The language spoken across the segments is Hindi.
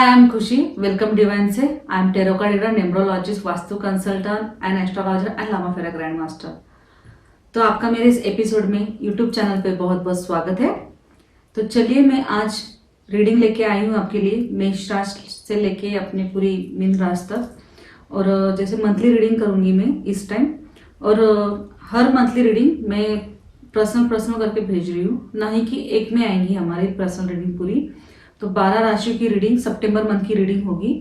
Hi, I am Khushi. Welcome Divine से. I am tarot card reader, numerologist, vastu consultant and astrologer and Lama Fera grand master. तो आपका मेरे इस एपिसोड में यूट्यूब चैनल पे बहुत बहुत स्वागत है. तो चलिए मैं आज रीडिंग लेके आई हूँ आपके लिए मेष राशि से लेके अपनी पूरी मीन राशि तक. और जैसे मंथली रीडिंग करूँगी मैं इस टाइम. और हर मंथली रीडिंग मैं पर्सनल करके भेज रही हूँ, ना ही कि एक में आएंगी हमारी पर्सनल रीडिंग पूरी. तो 12 राशियों की रीडिंग सितंबर मंथ की रीडिंग होगी.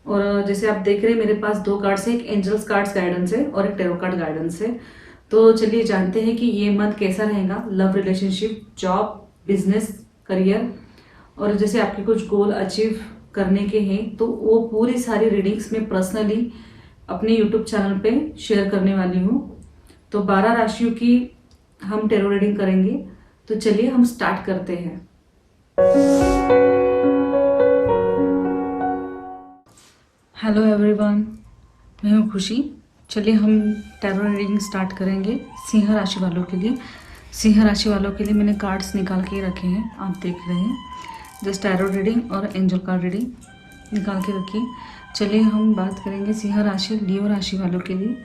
और जैसे आप देख रहे हैं मेरे पास दो कार्ड्स है, एक एंजल्स कार्ड्स गाइडेंस है और एक टैरो कार्ड गाइडेंस है. तो चलिए जानते हैं कि ये मंथ कैसा रहेगा. Love, relationship, job, business, career और जैसे आपके कुछ गोल अचीव करने के हैं तो वो पूरी सारी रीडिंग्स मैं पर्सनली अपने यूट्यूब चैनल पे शेयर करने वाली हूँ. तो 12 राशियों की हम टैरो रीडिंग करेंगे. तो चलिए हम स्टार्ट करते हैं. हेलो एवरीवन, मैं हूँ खुशी. चलिए हम टैरो रीडिंग स्टार्ट करेंगे सिंह राशि वालों के लिए. सिंह राशि वालों के लिए मैंने कार्ड्स निकाल के रखे हैं, आप देख रहे हैं. जस्ट टैरो रीडिंग और एंजल कार्ड रीडिंग निकाल के रखिए. चलिए हम बात करेंगे सिंह राशि, लियो राशि वालों के लिए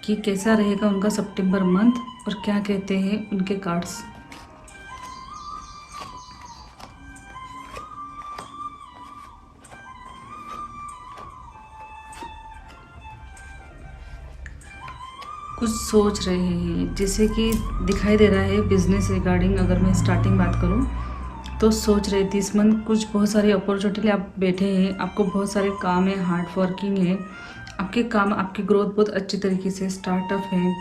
कि कैसा रहेगा उनका सितंबर मंथ और क्या कहते हैं उनके कार्ड्स. कुछ सोच रहे हैं, जैसे कि दिखाई दे रहा है बिजनेस रिगार्डिंग. अगर मैं स्टार्टिंग बात करूं तो सोच रहे थे इस मंथ कुछ बहुत सारी अपॉर्चुनिटी आप बैठे हैं, आपको बहुत सारे काम है, हार्ड वर्किंग है, आपके काम, आपकी ग्रोथ बहुत अच्छी तरीके से स्टार्टअप है.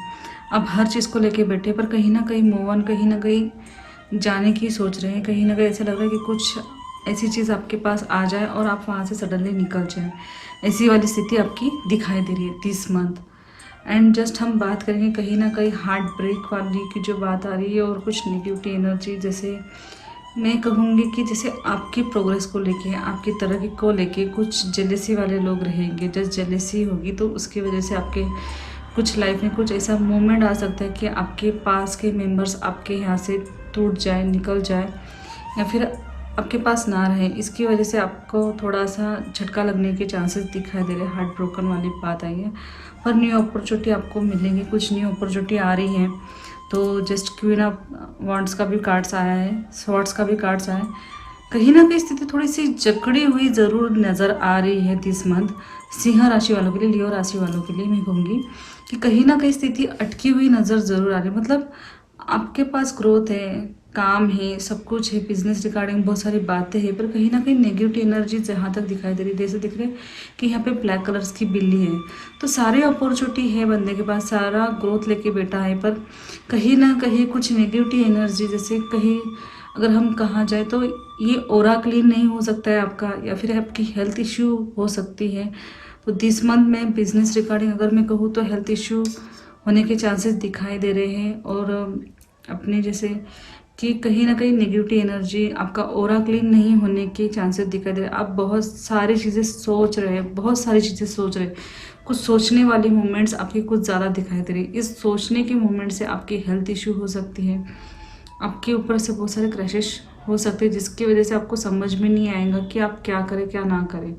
आप हर चीज़ को लेके बैठे पर कहीं ना कहीं मूव ऑन, कहीं ना कहीं जाने की सोच रहे हैं. कहीं ना कहीं ऐसा लग रहा है कि कुछ ऐसी चीज़ आपके पास आ जाए और आप वहाँ से सडनली निकल जाए. ऐसी वाली स्थिति आपकी दिखाई दे रही है दिस मंथ. एंड जस्ट हम बात करेंगे कहीं ना कहीं हार्ट ब्रेक वाली की जो बात आ रही है और कुछ नेगेटिविटी एनर्जी, जैसे मैं कहूँगी कि जैसे आपकी प्रोग्रेस को लेके, आपकी तरक्की को लेके कुछ जेलेसी वाले लोग रहेंगे. जस्ट जेलेसी होगी तो उसकी वजह से आपके कुछ लाइफ में कुछ ऐसा मोमेंट आ सकता है कि आपके पास के मेंबर्स आपके यहाँ से टूट जाए, निकल जाए या फिर आपके पास ना रहे. इसकी वजह से आपको थोड़ा सा झटका लगने के चांसेस दिखाई दे रहे हैं. हार्ट ब्रोकन वाली बात आई है. पर न्यू अपॉर्चुनिटी आपको मिलेंगी, कुछ न्यू अपॉर्चुनिटी आ रही हैं. तो जस्ट क्वीन ऑफ वांड्स का भी कार्ड्स आया है, स्वॉर्ड्स का भी कार्ड्स आया है. कहीं ना कहीं स्थिति थोड़ी सी जकड़ी हुई ज़रूर नज़र आ रही है दिस मंथ. सिंह राशि वालों के लिए, लियो राशि वालों के लिए मैं कहूँगी कि कहीं ना कहीं स्थिति अटकी हुई नज़र ज़रूर आ रही है. मतलब आपके पास ग्रोथ है, काम है, सब कुछ है, बिजनेस रिगार्डिंग बहुत सारी बातें हैं, पर कहीं ना कहीं नेगेटिव एनर्जी जहाँ तक दिखाई दे रही है. जैसे दिख रहे हैं कि यहाँ पे ब्लैक कलर्स की बिल्ली है. तो सारी अपॉर्चुनिटी है बंदे के पास, सारा ग्रोथ लेके बैठा है, पर कहीं ना कहीं कुछ नेगेटिव एनर्जी, जैसे कहीं अगर हम कहा जाए तो ये ओरा क्लीन नहीं हो सकता है आपका, या फिर आपकी हेल्थ इश्यू हो सकती है. तो दिस मंथ में बिजनेस रिगार्डिंग अगर मैं कहूँ तो हेल्थ इश्यू होने के चांसेस दिखाई दे रहे हैं. और अपने जैसे कि कहीं ना कहीं नेगेटिव एनर्जी, आपका ओरा क्लीन नहीं होने के चांसेस दिखाई दे रहे हैं. आप बहुत सारी चीज़ें सोच रहे हैं, बहुत सारी चीज़ें सोच रहे हैं. कुछ सोचने वाली मूवमेंट्स आपकी कुछ ज़्यादा दिखाई दे रही है. इस सोचने की मूवमेंट से आपकी हेल्थ इश्यू हो सकती है, आपके ऊपर से बहुत सारे क्रैशेस हो सकते हैं, जिसकी वजह से आपको समझ में नहीं आएगा कि आप क्या करें क्या ना करें.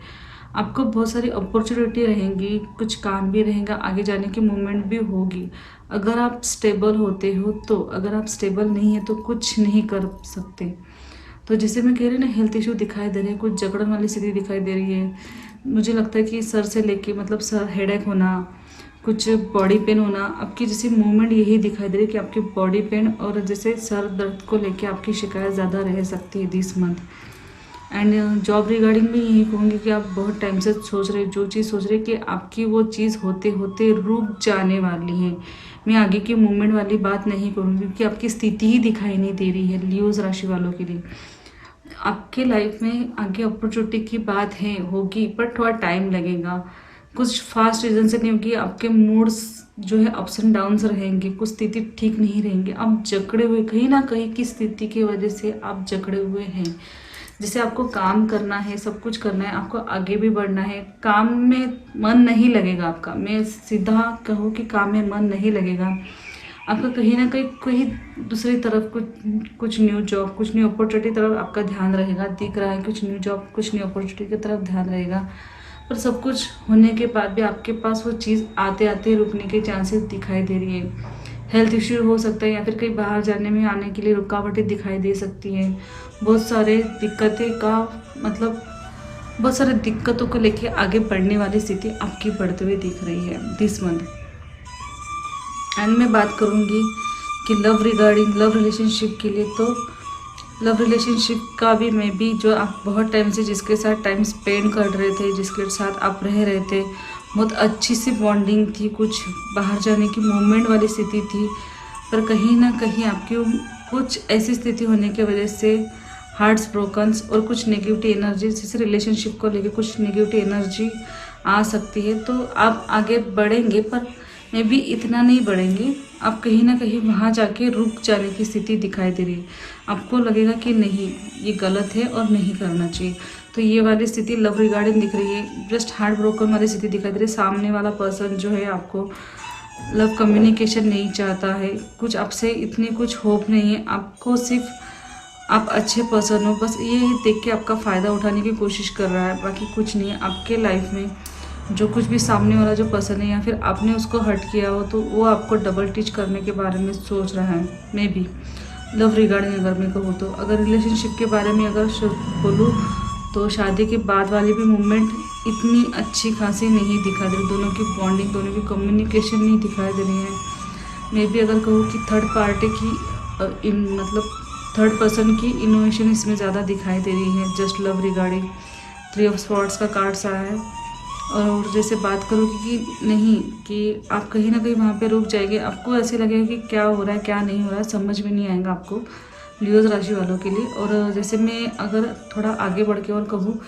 आपको बहुत सारी अपॉर्चुनिटी रहेंगी, कुछ काम भी रहेगा, आगे जाने की मूवमेंट भी होगी अगर आप स्टेबल होते हो तो. अगर आप स्टेबल नहीं है तो कुछ नहीं कर सकते. तो जैसे मैं कह रही हूँ ना, हेल्थ इशू दिखाई दे रहे हैं, कुछ जकड़न वाली स्थिति दिखाई दे रही है. मुझे लगता है कि सर से लेके मतलब सर हेडेक होना, कुछ बॉडी पेन होना, आपकी जैसे मूवमेंट यही दिखाई दे रही है कि आपकी बॉडी पेन और जैसे सर दर्द को लेके आपकी शिकायत ज़्यादा रह सकती है this month. And job regarding भी यही कहूँगी कि आप बहुत टाइम से सोच रहे, जो चीज़ सोच रहे कि आपकी वो चीज़ होते होते रुक जाने वाली है. मैं आगे की मूवमेंट वाली बात नहीं करूँगी क्योंकि आपकी स्थिति ही दिखाई नहीं दे रही है. लियोज राशि वालों के लिए आपके लाइफ में आगे अपॉर्चुनिटी की बात है, होगी, पर थोड़ा टाइम लगेगा. कुछ फास्ट रीजन से नहीं होगी. आपके मूड्स जो है अप्स एंड डाउन्स रहेंगे, कुछ स्थिति ठीक नहीं रहेंगे. आप जकड़े हुए, कहीं ना कहीं की स्थिति की वजह से आप जकड़े हुए हैं. जैसे आपको काम करना है, सब कुछ करना है, आपको आगे भी बढ़ना है, काम में मन नहीं लगेगा आपका. मैं सीधा कहूँ कि काम में मन नहीं लगेगा. आपका कहीं ना कहीं कोई दूसरी तरफ कुछ न्यू जॉब, कुछ न्यू अपॉर्चुनिटी तरफ आपका ध्यान रहेगा, दिख रहा है कुछ न्यू जॉब, कुछ न्यू अपॉर्चुनिटी की तरफ ध्यान रहेगा। पर सब कुछ होने के बाद भी आपके पास वो चीज़ आते आते रुकने के चांसेस दिखाई दे रही है। हेल्थ इश्यू हो सकता है या फिर कहीं बाहर जाने में आने के लिए रुकावटें दिखाई दे सकती हैं। बहुत सारे दिक्कतें का मतलब बहुत सारे दिक्कतों को लेके आगे बढ़ने वाली स्थिति आपकी बढ़ते हुए दिख रही है दिस मंथ। एंड मैं बात करूँगी कि लव रिगार्डिंग लव रिलेशनशिप के लिए, तो लव रिलेशनशिप का भी मैं भी जो आप बहुत टाइम से जिसके साथ टाइम स्पेंड कर रहे थे, जिसके साथ आप रह रहे थे, बहुत अच्छी सी बॉन्डिंग थी, कुछ बाहर जाने की मूवमेंट वाली स्थिति थी, पर कहीं ना कहीं आपकी कुछ ऐसी स्थिति होने की वजह से हार्ट्स ब्रोकन्स और कुछ नेगेटिविटी एनर्जी, जैसे रिलेशनशिप को लेके कुछ नेगेटिविटी एनर्जी आ सकती है। तो आप आगे बढ़ेंगे पर मे भी इतना नहीं बढ़ेंगे, आप कहीं ना कहीं वहाँ जाके रुक जाने की स्थिति दिखाई दे रही है। आपको लगेगा कि नहीं ये गलत है और नहीं करना चाहिए। तो ये वाली स्थिति लव रिगार्डिंग दिख रही है, जस्ट हार्ट ब्रोकन वाली स्थिति दिखाई दे रही है। सामने वाला पर्सन जो है आपको लव कम्युनिकेशन नहीं चाहता है, कुछ आपसे इतनी कुछ होप नहीं है, आपको सिर्फ आप अच्छे पर्सन हो, बस ये देख के आपका फ़ायदा उठाने की कोशिश कर रहा है, बाकी कुछ नहीं है। आपके लाइफ में जो कुछ भी सामने वाला जो पर्सन है या फिर आपने उसको हर्ट किया हो तो वो आपको डबल टीच करने के बारे में सोच रहा है मे बी। लव रिगार्डिंग अगर मैं कहूँ तो, अगर रिलेशनशिप के बारे में अगर बोलूँ तो शादी के बाद वाली भी मूवमेंट इतनी अच्छी खासी नहीं दिखा दे रही, दोनों की बॉन्डिंग, दोनों की कम्युनिकेशन नहीं दिखाई दे रही है। मे बी अगर कहूँ कि थर्ड पार्टी की मतलब थर्ड पर्सन की इनोवेशन इसमें ज़्यादा दिखाई दे रही है। Just love regarding 3 of swords का कार्ड्स आया है। और जैसे बात करूँ कि नहीं कि आप कहीं ना कहीं वहाँ पे रुक जाएंगे, आपको ऐसे लगेगा कि क्या हो रहा है क्या नहीं हो रहा है, समझ में नहीं आएगा आपको लियोज राशि वालों के लिए। और जैसे मैं अगर थोड़ा आगे बढ़ के और कहूँ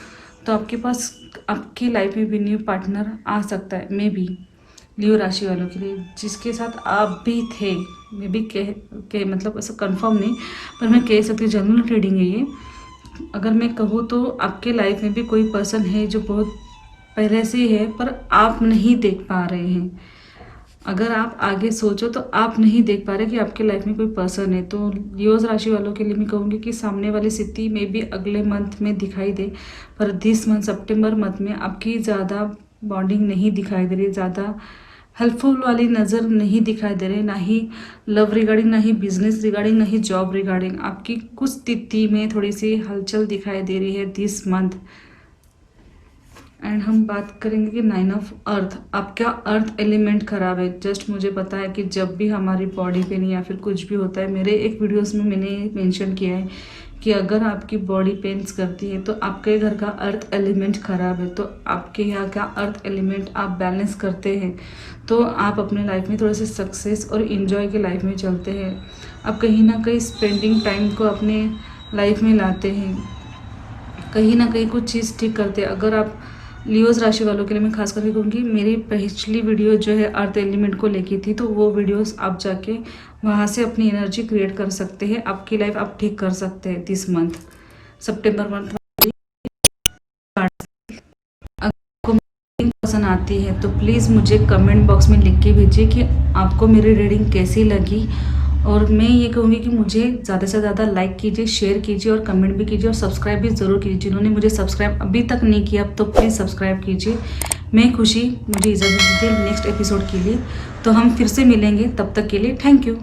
तो आपके पास आपकी लाइफ में भी न्यू पार्टनर आ सकता है मे बी लियो राशि वालों के लिए, जिसके साथ आप भी थे मे बी के मतलब ऐसा कंफर्म नहीं, पर मैं कह सकती हूँ जनरल रीडिंग है ये। अगर मैं कहूँ तो आपके लाइफ में भी कोई पर्सन है जो बहुत पहले से ही है पर आप नहीं देख पा रहे हैं। अगर आप आगे सोचो तो आप नहीं देख पा रहे कि आपके लाइफ में कोई पर्सन है। तो लियोज राशि वालों के लिए मैं कहूँगी कि सामने वाली स्थिति में भी अगले मंथ में दिखाई दे, पर दिस मंथ सितंबर मंथ में आपकी ज़्यादा बॉन्डिंग नहीं दिखाई दे रही, ज़्यादा हेल्पफुल वाली नज़र नहीं दिखाई दे रही, ना ही लव रिगार्डिंग, ना ही बिजनेस रिगार्डिंग, ना ही जॉब रिगार्डिंग। आपकी कुछ स्थिति में थोड़ी सी हलचल दिखाई दे रही है दिस मंथ। एंड हम बात करेंगे कि 9 ऑफ अर्थ, आपका अर्थ एलिमेंट खराब है। जस्ट मुझे पता है कि जब भी हमारी बॉडी पेन या फिर कुछ भी होता है, मेरे एक वीडियोस में मैंने मेंशन किया है कि अगर आपकी बॉडी पेन्स करती है तो आपके घर का अर्थ एलिमेंट खराब है। तो आपके यहाँ का अर्थ एलिमेंट आप बैलेंस करते हैं तो आप अपने लाइफ में थोड़े से सक्सेस और इन्जॉय के लाइफ में चलते हैं। आप कहीं ना कहीं स्पेंडिंग टाइम को अपने लाइफ में लाते हैं, कहीं ना कहीं कुछ चीज़ ठीक करते हैं। अगर आप लियोज राशि वालों के लिए मैं खास करके कहूँगी, मेरी पिछली वीडियो जो है अर्थ एलिमेंट को लेकी थी, तो वो वीडियोस आप जाके वहाँ से अपनी एनर्जी क्रिएट कर सकते हैं, आपकी लाइफ आप ठीक कर सकते हैं दिस मंथ सितंबर मंथ। आपको पसंद आती है तो प्लीज़ मुझे कमेंट बॉक्स में लिख के भेजिए कि आपको मेरी रीडिंग कैसी लगी। और मैं ये कहूँगी कि मुझे ज़्यादा से ज़्यादा लाइक कीजिए, शेयर कीजिए और कमेंट भी कीजिए और सब्सक्राइब भी ज़रूर कीजिए। जिन्होंने मुझे सब्सक्राइब अभी तक नहीं किया तो प्लीज़ सब्सक्राइब कीजिए। मैं खुशी मुझे इजाज़त दीजिए नेक्स्ट एपिसोड के लिए, तो हम फिर से मिलेंगे, तब तक के लिए थैंक यू।